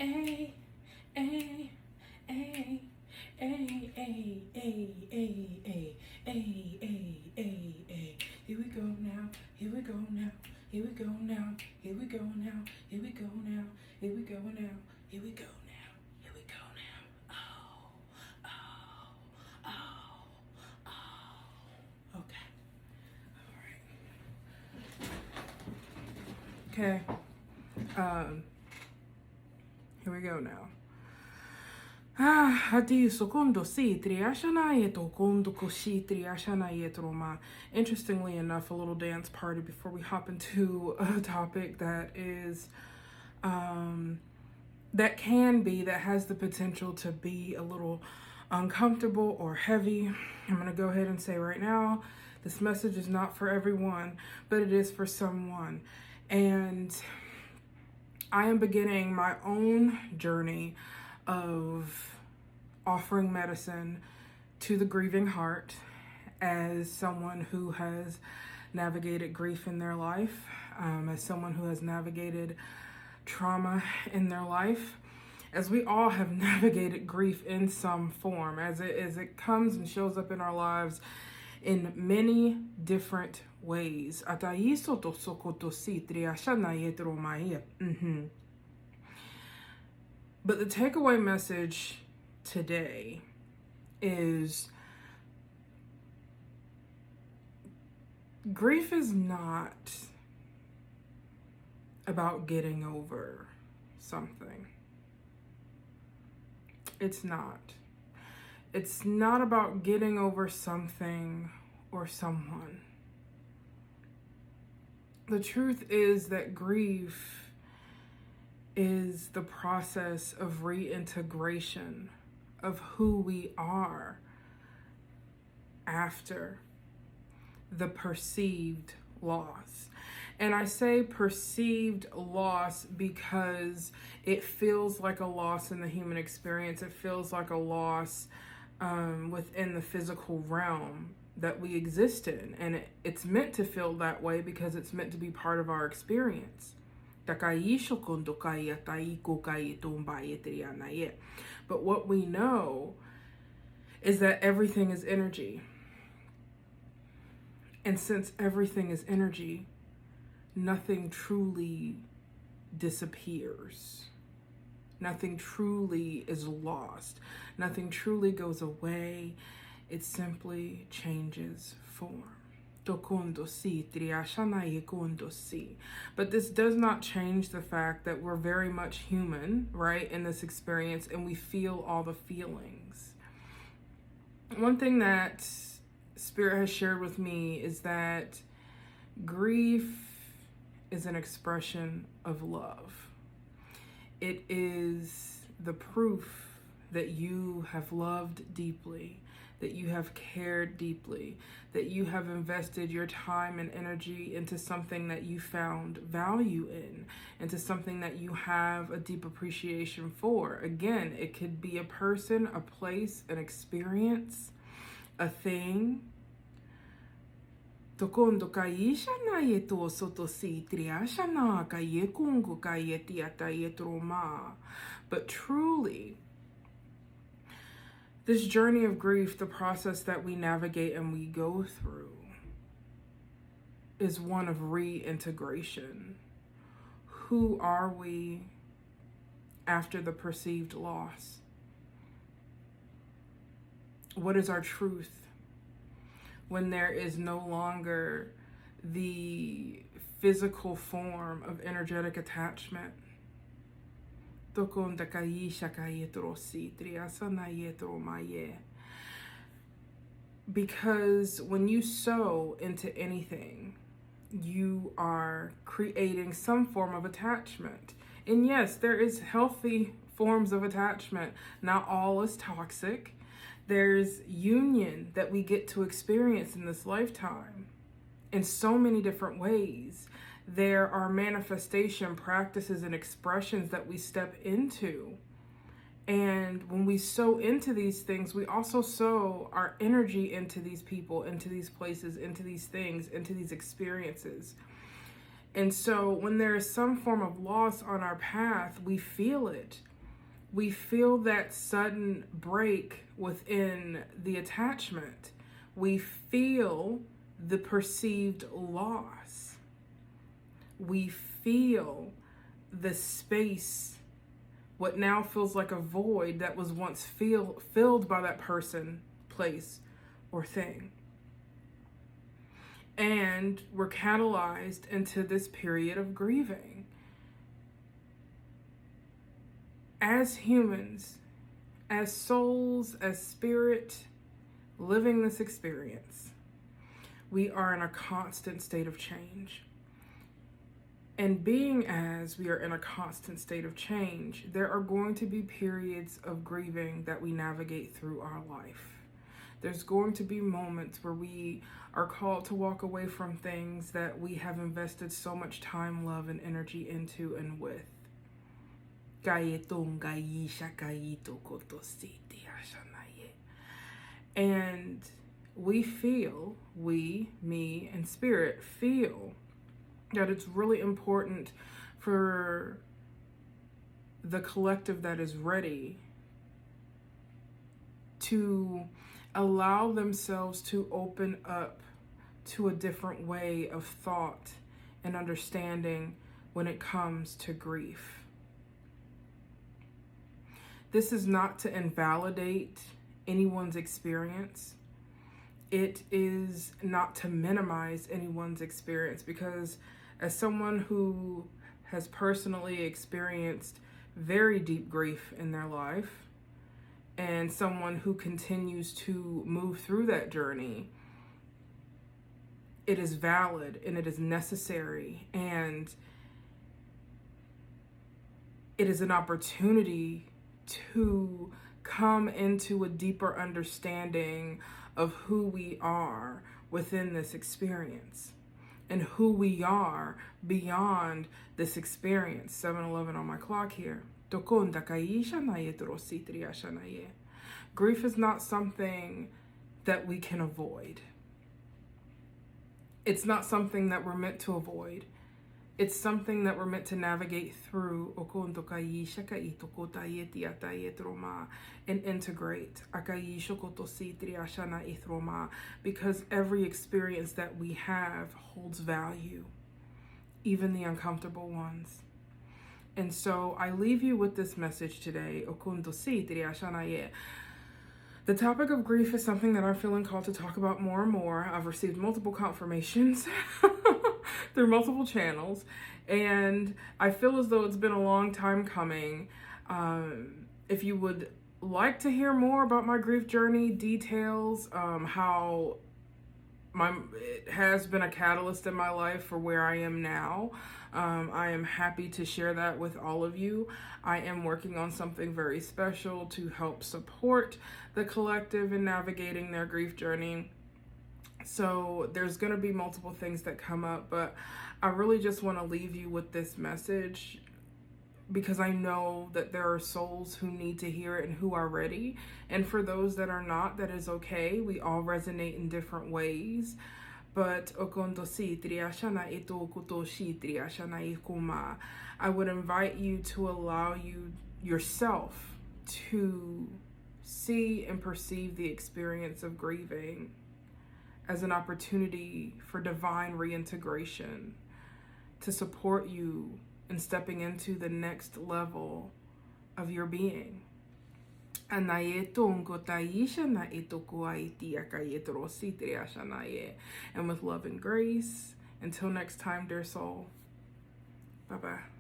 Ay, ay, ay, ay, ay, ay, ay, ay, ay, ay, ay, ay. Here we go now, here we go now, here we go now, here we go now, here we go now, here we go now, here we go now, here we go now. Oh, oh, oh, oh. Okay. All right. Okay. Here we go now. Adesso quando si triashanaieto quando così triashanaieto ma. Interestingly enough, a little dance party before we hop into a topic that is that has the potential to be a little uncomfortable or heavy. I'm gonna go ahead and say right now, this message is not for everyone, but it is for someone. And I am beginning my own journey of offering medicine to the grieving heart as someone who has navigated grief in their life, as someone who has navigated trauma in their life, as we all have navigated grief in some form, as it comes and shows up in our lives in many different ways. But the takeaway message today is grief is not about getting over something. It's not. It's not about getting over something or someone. The truth is that grief is the process of reintegration of who we are after the perceived loss. And I say perceived loss because it feels like a loss in the human experience. It feels like a loss within the physical realm that we exist in. And it's meant to feel that way because it's meant to be part of our experience. But what we know is that everything is energy. And since everything is energy, nothing truly disappears. Nothing truly is lost. Nothing truly goes away. It simply changes form. But this does not change the fact that we're very much human, right, in this experience, and we feel all the feelings. One thing that Spirit has shared with me is that grief is an expression of love. It is the proof that you have loved deeply, that you have cared deeply, that you have invested your time and energy into something that you found value in, into something that you have a deep appreciation for. Again, it could be a person, a place, an experience, a thing. But truly, this journey of grief, the process that we navigate and we go through, is one of reintegration. Who are we after the perceived loss? What is our truth when there is no longer the physical form of energetic attachment? Because when you sow into anything, you are creating some form of attachment. And yes, there is healthy forms of attachment. Not all is toxic. There's union that we get to experience in this lifetime in so many different ways. There are manifestation practices and expressions that we step into. And when we sow into these things, we also sow our energy into these people, into these places, into these things, into these experiences. And so when there is some form of loss on our path, we feel it. We feel that sudden break within the attachment. We feel the perceived loss. We feel the space, what now feels like a void that was once filled by that person, place, or thing. And we're catalyzed into this period of grieving. As humans, as souls, as spirit, living this experience, we are in a constant state of change. And being as we are in a constant state of change, there are going to be periods of grieving that we navigate through our life. There's going to be moments where we are called to walk away from things that we have invested so much time, love, and energy into and with. And we feel, me, and spirit feel that it's really important for the collective that is ready to allow themselves to open up to a different way of thought and understanding when it comes to grief. This is not to invalidate anyone's experience. It is not to minimize anyone's experience, because as someone who has personally experienced very deep grief in their life, and someone who continues to move through that journey, it is valid and it is necessary, and it is an opportunity to come into a deeper understanding of who we are within this experience and who we are beyond this experience. 7:11 on my clock here. Grief is not something that we can avoid. It's not something that we're meant to avoid. It's something that we're meant to navigate through and integrate. Because every experience that we have holds value, even the uncomfortable ones. And so I leave you with this message today. The topic of grief is something that I'm feeling called to talk about more and more. I've received multiple confirmations through multiple channels, and I feel as though it's been a long time coming. If you would like to hear more about my grief journey, details, how it has been a catalyst in my life for where I am now, I am happy to share that with all of you. I am working on something very special to help support the collective in navigating their grief journey. So there's going to be multiple things that come up, but I really just want to leave you with this message, because I know that there are souls who need to hear it and who are ready. And for those that are not, that is okay. We all resonate in different ways. But I would invite you to allow yourself to see and perceive the experience of grieving as an opportunity for divine reintegration, to support you in stepping into the next level of your being. And with love and grace, until next time, dear soul. Bye-bye.